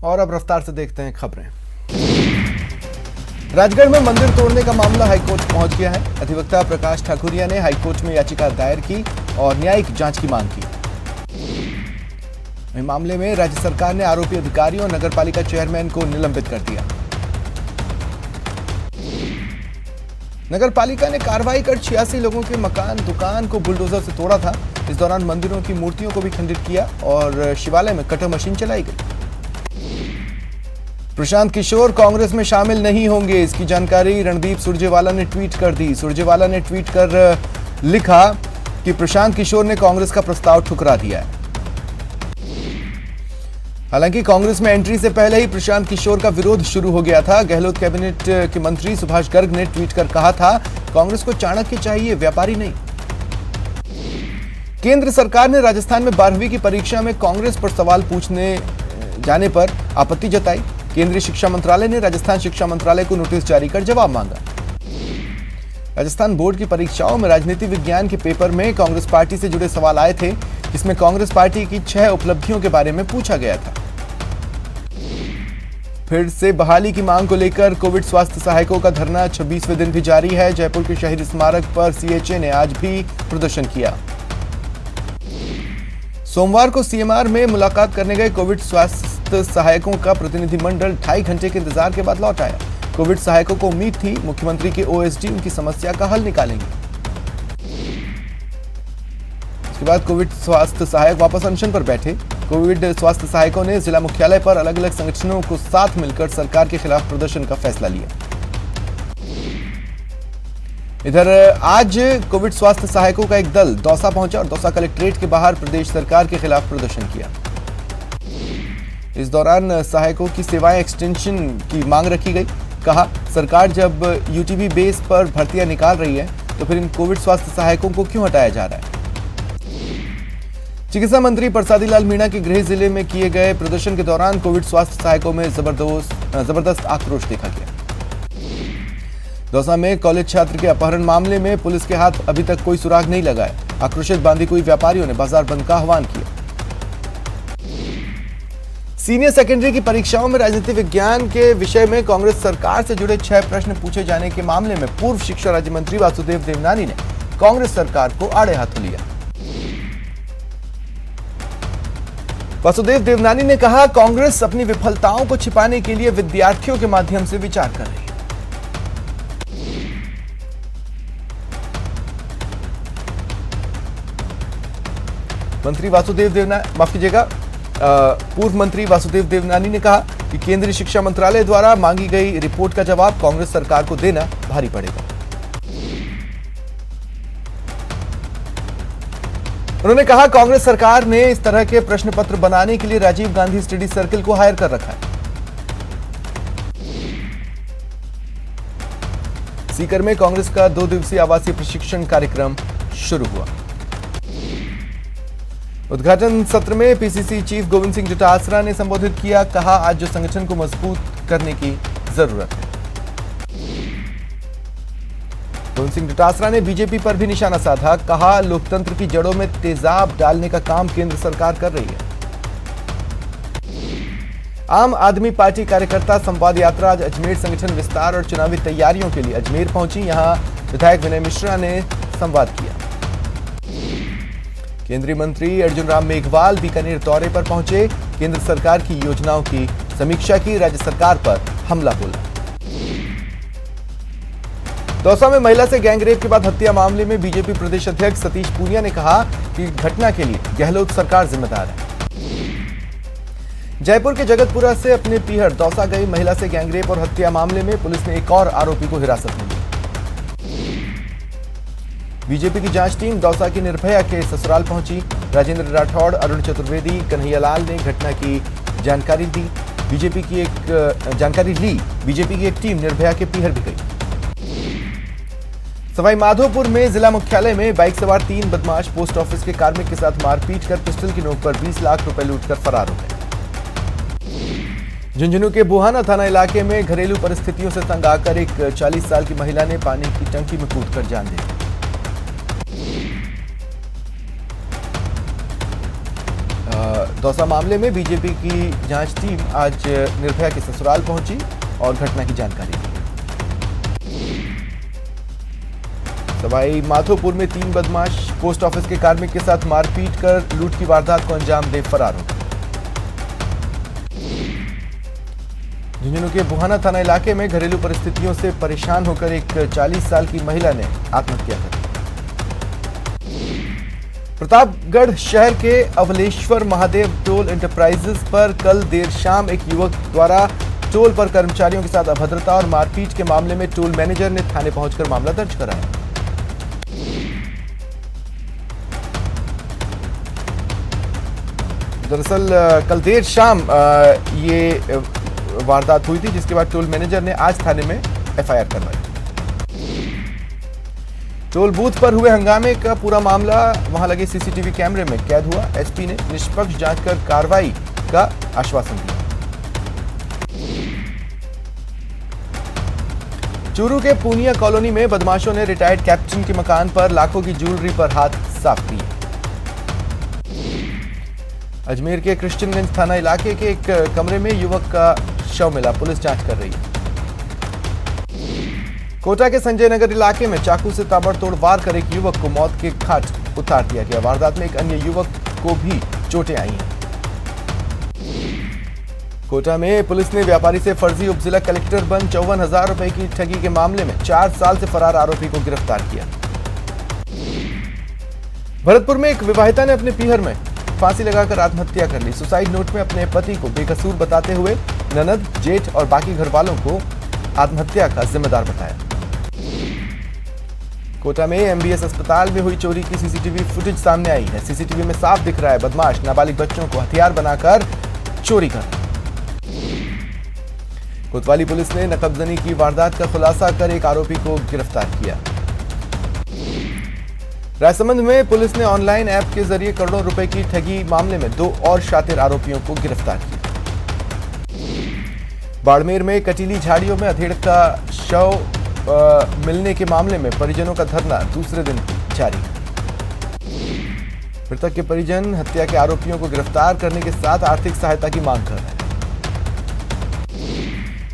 और अब रफ्तार से देखते हैं खबरें। राजगढ़ में मंदिर तोड़ने का मामला हाईकोर्ट पहुंच गया है। अधिवक्ता प्रकाश ठाकुरिया ने हाईकोर्ट में याचिका दायर की और न्यायिक जांच की मांग की। इस मामले में राज्य सरकार ने आरोपी अधिकारियों और नगरपालिका चेयरमैन को निलंबित कर दिया। नगरपालिका ने कार्रवाई कर 86 लोगों के मकान दुकान को बुलडोजर से तोड़ा था। इस दौरान मंदिरों की मूर्तियों को भी खंडित किया और शिवालय में कटर मशीन चलाई गई। प्रशांत किशोर कांग्रेस में शामिल नहीं होंगे, इसकी जानकारी रणदीप सुरजेवाला ने ट्वीट कर दी। सुरजेवाला ने ट्वीट कर लिखा कि प्रशांत किशोर ने कांग्रेस का प्रस्ताव ठुकरा दिया है। हालांकि कांग्रेस में एंट्री से पहले ही प्रशांत किशोर का विरोध शुरू हो गया था। गहलोत कैबिनेट के मंत्री सुभाष गर्ग ने ट्वीट कर कहा था, कांग्रेस को चाणक्य चाहिए, व्यापारी नहीं। केंद्र सरकार ने राजस्थान में 12वीं की परीक्षा में कांग्रेस पर सवाल पूछने जाने पर आपत्ति जताई। केंद्रीय शिक्षा मंत्रालय ने राजस्थान शिक्षा मंत्रालय को नोटिस जारी कर जवाब मांगा। राजस्थान बोर्ड की परीक्षाओं में राजनीति विज्ञान के पेपर में कांग्रेस पार्टी से जुड़े सवाल आए थे, जिसमें कांग्रेस पार्टी की 6 उपलब्धियों के बारे में पूछा गया था। फिर से बहाली की मांग को लेकर कोविड स्वास्थ्य सहायकों का धरना 26वें दिन भी जारी है। जयपुर के शहीद स्मारक पर सीएचए ने आज भी प्रदर्शन किया। सोमवार को सीएमआर में मुलाकात करने गए कोविड स्वास्थ्य सहायकों का प्रतिनिधिमंडल 2.5 घंटे के इंतजार के बाद लौट आया। कोविड सहायकों को उम्मीद थी मुख्यमंत्री के ओएसडी उनकी समस्या का हल निकालेंगे। इसके बाद कोविड स्वास्थ्य सहायक वापस अनशन पर बैठे। कोविड स्वास्थ्य सहायकों ने जिला मुख्यालय पर अलग अलग संगठनों को साथ मिलकर सरकार के खिलाफ प्रदर्शन का फैसला लिया। इधर आज कोविड स्वास्थ्य सहायकों का एक दल दौसा पहुंचा और दौसा कलेक्ट्रेट के बाहर प्रदेश सरकार के खिलाफ प्रदर्शन किया। इस दौरान सहायकों की सेवाएं एक्सटेंशन की मांग रखी गई। कहा, सरकार जब यूटीबी बेस पर भर्तियां निकाल रही है तो फिर इन कोविड स्वास्थ्य सहायकों को क्यों हटाया जा रहा है। चिकित्सा मंत्री प्रसादी लाल मीणा के गृह जिले में किए गए प्रदर्शन के दौरान कोविड स्वास्थ्य सहायकों में जबरदस्त आक्रोश देखा गया। दौसा में कॉलेज छात्र के अपहरण मामले में पुलिस के हाथ अभी तक कोई सुराग नहीं लगा है। आक्रोशित बांदीकुई व्यापारियों ने बाजार बंद का आह्वान किया। सीनियर सेकेंडरी की परीक्षाओं में राजनीति विज्ञान के विषय में कांग्रेस सरकार से जुड़े 6 प्रश्न पूछे जाने के मामले में पूर्व शिक्षा राज्य मंत्री वासुदेव देवनानी ने कांग्रेस सरकार को आड़े हाथों लिया। वासुदेव देवनानी ने कहा, कांग्रेस अपनी विफलताओं को छिपाने के लिए विद्यार्थियों के माध्यम से विचार कर रही है। मंत्री वासुदेव देवनानी माफ कीजिएगा पूर्व मंत्री वासुदेव देवनानी ने कहा कि केंद्रीय शिक्षा मंत्रालय द्वारा मांगी गई रिपोर्ट का जवाब कांग्रेस सरकार को देना भारी पड़ेगा। उन्होंने कहा, कांग्रेस सरकार ने इस तरह के प्रश्न पत्र बनाने के लिए राजीव गांधी स्टडी सर्किल को हायर कर रखा है। सीकर में कांग्रेस का 2 दिवसीय आवासीय प्रशिक्षण कार्यक्रम शुरू हुआ। उद्घाटन सत्र में पीसीसी चीफ गोविंद सिंह डोटासरा ने संबोधित किया। कहा, आज जो संगठन को मजबूत करने की जरूरत है। गोविंद सिंह डोटासरा ने बीजेपी पर भी निशाना साधा। कहा, लोकतंत्र की जड़ों में तेजाब डालने का काम केंद्र सरकार कर रही है। आम आदमी पार्टी कार्यकर्ता संवाद यात्रा आज अजमेर संगठन विस्तार और चुनावी तैयारियों के लिए अजमेर पहुंची। यहां विधायक विनय मिश्रा ने संवाद किया। केंद्रीय मंत्री अर्जुन राम मेघवाल बीकानेर दौरे पर पहुंचे। केंद्र सरकार की योजनाओं की समीक्षा की। राज्य सरकार पर हमला बोला। दौसा में महिला से गैंगरेप के बाद हत्या मामले में बीजेपी प्रदेश अध्यक्ष सतीश पूनिया ने कहा कि घटना के लिए गहलोत सरकार जिम्मेदार है। जयपुर के जगतपुरा से अपने पीहर दौसा गई महिला से गैंगरेप और हत्या मामले में पुलिस ने एक और आरोपी को हिरासत में लिया। बीजेपी की जांच टीम दौसा की निर्भया के ससुराल पहुंची। राजेंद्र राठौड़, अरुण चतुर्वेदी, कन्हैयालाल ने घटना की जानकारी दी। बीजेपी की एक टीम निर्भया के पीहर भी गई। सवाई माधोपुर में जिला मुख्यालय में बाइक सवार 3 बदमाश पोस्ट ऑफिस के कार्मिक के साथ मारपीट कर पिस्टल की नोक पर 20 लाख रुपए लूटकर फरार हो गए। झुंझुनू के बुहाना थाना इलाके में घरेलू परिस्थितियों से तंग आकर एक 40 साल की महिला ने पानी की टंकी में कूदकर जान दे दी। दौसा मामले में बीजेपी की जांच टीम आज निर्भया के ससुराल पहुंची और घटना की जानकारी दी। सवाई माधोपुर में 3 बदमाश पोस्ट ऑफिस के कार्मिक के साथ मारपीट कर लूट की वारदात को अंजाम दे फरार हो गए। झुंझुनू के बुहाना थाना इलाके में घरेलू परिस्थितियों से परेशान होकर एक 40 साल की महिला ने आत्महत्या कर ली। प्रतापगढ़ शहर के अवलेश्वर महादेव टोल इंटरप्राइजेज पर कल देर शाम एक युवक द्वारा टोल पर कर्मचारियों के साथ अभद्रता और मारपीट के मामले में टोल मैनेजर ने थाने पहुंचकर मामला दर्ज कराया। दरअसल कल देर शाम ये वारदात हुई थी, जिसके बाद टोल मैनेजर ने आज थाने में एफआईआर करवाई। टोल बूथ पर हुए हंगामे का पूरा मामला वहां लगे सीसीटीवी कैमरे में कैद हुआ। एसपी ने निष्पक्ष जांच कर कार्रवाई का आश्वासन दिया। चूरू के पूनिया कॉलोनी में बदमाशों ने रिटायर्ड कैप्टन के मकान पर लाखों की ज्वेलरी पर हाथ साफ किए। अजमेर के क्रिश्चियनगंज थाना इलाके के एक कमरे में युवक का शव मिला, पुलिस जांच कर रही है। कोटा के संजय नगर इलाके में चाकू से ताबड़तोड़ वार कर एक युवक को मौत के घाट उतार दिया गया। वारदात में एक अन्य युवक को भी चोटें आई हैं। कोटा में पुलिस ने व्यापारी से फर्जी उप जिला कलेक्टर बन 54,000 रुपए की ठगी के मामले में 4 साल से फरार आरोपी को गिरफ्तार किया। भरतपुर में एक विवाहिता ने अपने पीहर में फांसी लगाकर आत्महत्या कर ली। सुसाइड नोट में अपने पति को बेकसूर बताते हुए ननद, जेठ और बाकी घर वालों को आत्महत्या का जिम्मेदार बताया। कोटा में एमबीएस अस्पताल में हुई चोरी की सीसीटीवी फुटेज सामने आई है। सीसीटीवी में साफ दिख रहा है बदमाश नाबालिग बच्चों को हथियार बनाकर चोरी कर। कोतवाली पुलिस ने नकबजनी की वारदात का खुलासा कर एक आरोपी को गिरफ्तार किया। राजसमंद में पुलिस ने ऑनलाइन ऐप के जरिए करोड़ों रुपए की ठगी मामले में 2 और शातिर आरोपियों को गिरफ्तार किया। बाड़मेर में कटीली झाड़ियों में अधेड़ का शव मिलने के मामले में परिजनों का धरना दूसरे दिन जारी है। मृतक के परिजन हत्या के आरोपियों को गिरफ्तार करने के साथ आर्थिक सहायता की मांग कर रहे हैं।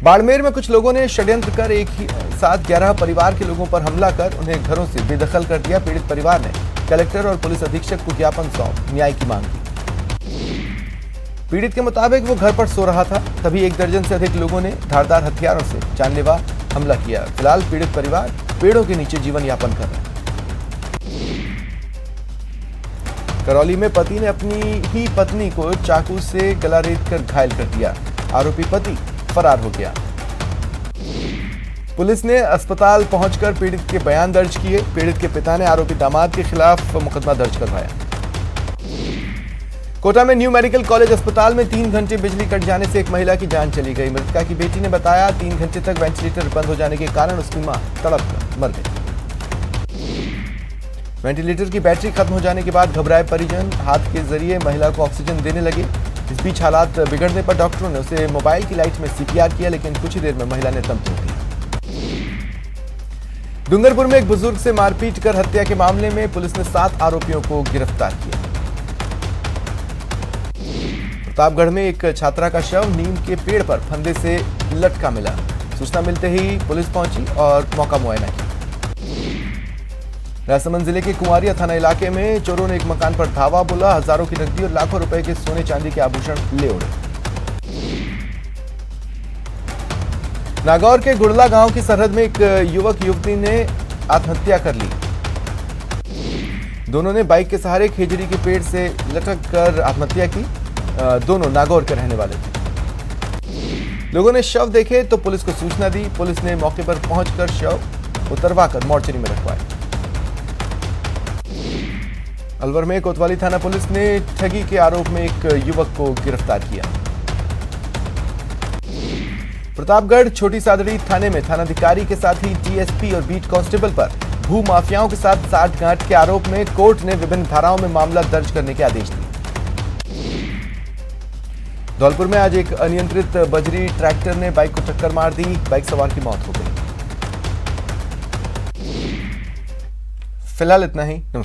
बाड़मेर में कुछ लोगों ने षड्यंत्र कर एक ही साथ 11 परिवार के लोगों पर हमला कर उन्हें घरों से बेदखल कर दिया। पीड़ित परिवार ने कलेक्टर और पुलिस अधीक्षक को ज्ञापन सौंप न्याय की मांग की। पीड़ित के मुताबिक वो घर पर सो रहा था, तभी 1 दर्जन से अधिक लोगों ने धारदार हथियारों से जानलेवा हमला किया। फिलहाल पीड़ित परिवार पेड़ों के नीचे जीवन यापन कर रहा है। करौली में पति ने अपनी ही पत्नी को चाकू से गला रेत कर घायल कर दिया। आरोपी पति फरार हो गया। पुलिस ने अस्पताल पहुंचकर पीड़ित के बयान दर्ज किए। पीड़ित के पिता ने आरोपी दामाद के खिलाफ मुकदमा दर्ज करवाया। कोटा में न्यू मेडिकल कॉलेज अस्पताल में 3 घंटे बिजली कट जाने से एक महिला की जान चली गई। मृतका की बेटी ने बताया 3 घंटे तक वेंटिलेटर बंद हो जाने के कारण उसकी मां तड़प कर मर गई। वेंटिलेटर की बैटरी खत्म हो जाने के बाद घबराए परिजन हाथ के जरिए महिला को ऑक्सीजन देने लगे। इस बीच हालात बिगड़ने पर डॉक्टरों ने उसे मोबाइल की लाइट में सीपीआर किया, लेकिन कुछ ही देर में महिला ने दम तोड़ दिया। डूंगरपुर में एक बुजुर्ग से मारपीट कर हत्या के मामले में पुलिस ने 7 आरोपियों को गिरफ्तार किया। प्रतापगढ़ में एक छात्रा का शव नीम के पेड़ पर फंदे से लटका मिला। सूचना मिलते ही पुलिस पहुंची और मौका मुआयना किया। राजसमंद जिले के कुंवारिया थाना इलाके में चोरों ने एक मकान पर धावा बोला, हजारों की नकदी और लाखों रुपए के सोने चांदी के आभूषण ले उड़े। नागौर के गुड़ला गांव की सरहद में एक युवक युवती ने आत्महत्या कर ली। दोनों ने बाइक के सहारे खेजड़ी के पेड़ से लटक कर आत्महत्या की। दोनों नागौर के रहने वाले थे। लोगों ने शव देखे तो पुलिस को सूचना दी। पुलिस ने मौके पर पहुंचकर शव उतरवाकर मोर्चरी में रखवाया। अलवर में कोतवाली थाना पुलिस ने ठगी के आरोप में एक युवक को गिरफ्तार किया। प्रतापगढ़ छोटी सादड़ी थाने में थानाधिकारी के साथ ही टीएसपी और बीट कांस्टेबल पर भू माफियाओं के साथ साठगांठ के आरोप में कोर्ट ने विभिन्न धाराओं में मामला दर्ज करने के आदेश दिए। धौलपुर में आज एक अनियंत्रित बजरी ट्रैक्टर ने बाइक को टक्कर मार दी। बाइक सवार की मौत हो गई। फिलहाल इतना ही। नमस्कार।